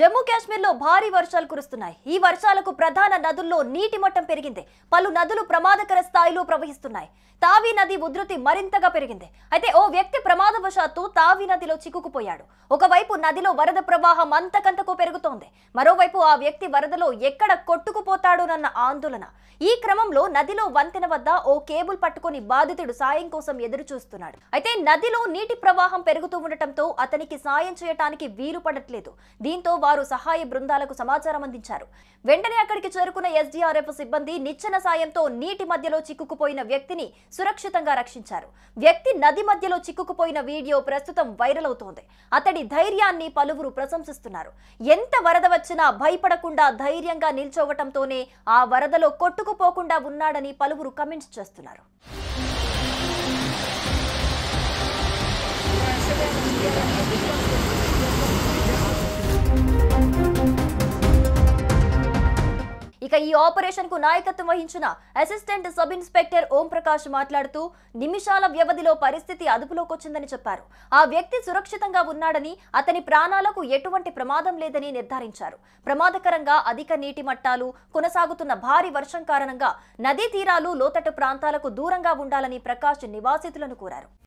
జమ్మూ కాశ్మీర్ లో భారీ వర్షాలు కురుస్తున్నాయి. ఈ వర్షాలకు ప్రధాన నదుల్లో నీటి మట్టం పెరిగింది. పలు నదులు ప్రమాదకర స్థాయిలో ప్రవహిస్తున్నాయి. తావి నది ఉధృతి మరింతగా పెరిగింది. అయితే ఓ వ్యక్తి ప్రమాదవశాత్తు తావి నదిలో చిక్కుకుపోయాడు. ఒకవైపు నదిలో వరద ప్రవాహం అంతకంతకు పెరుగుతోంది. మరోవైపు ఆ వ్యక్తి వరదలో ఎక్కడ కొట్టుకుపోతాడోనన్న ఆందోళన. ఈ క్రమంలో నదిలో వంతెన వద్ద ఓ కేబుల్ పట్టుకొని బాధితుడు సాయం కోసం ఎదురు చూస్తున్నాడు. అయితే నదిలో నీటి ప్రవాహం పెరుగుతూ ఉండటంతో అతనికి సాయం చేయటానికి వీలు పడట్లేదు. దీంతో వారు సహాయ బృందాలకు సమాచారం అందించారు. వెంటనే అక్కడికి చేరుకున్న ఎస్డీఆర్ఎఫ్ సిబ్బంది నిచ్చెన సాయంతో నీటి మధ్యలో చిక్కుకుపోయిన వ్యక్తిని సురక్షితంగా రక్షించారు. వ్యక్తి నది మధ్యలో చిక్కుకుపోయిన వీడియో ప్రస్తుతం వైరల్ అవుతోంది. అతడి ధైర్యాన్ని పలువురు ప్రశంసిస్తున్నారు. ఎంత వరద వచ్చినా భయపడకుండా ధైర్యంగా నిల్చోవటంతోనే ఆ వరదలో కొట్టుకుపోకుండా ఉన్నాడని పలువురు కమెంట్స్ చేస్తున్నారు. ఇక ఈ ఆపరేషన్ కు నాయకత్వం వహించిన assistant sub inspector Om Prakash మాట్లాడుతూ నిమిషాల వ్యవధిలో పరిస్థితి అదుపులోకొచ్చిందని చెప్పారు. ఆ వ్యక్తి సురక్షితంగా ఉన్నాడని, అతని ప్రాణాలకు ఎటువంటి ప్రమాదం లేదని నిర్ధారించారు. ప్రమాదకరంగా అధిక నీటి మట్టాలు, కొనసాగుతున్న భారీ వర్షం కారణంగా నదీ తీరాలు, లోతట్టు ప్రాంతాలకు దూరంగా ఉండాలని ప్రకాష్ నివాసితులను కోరారు.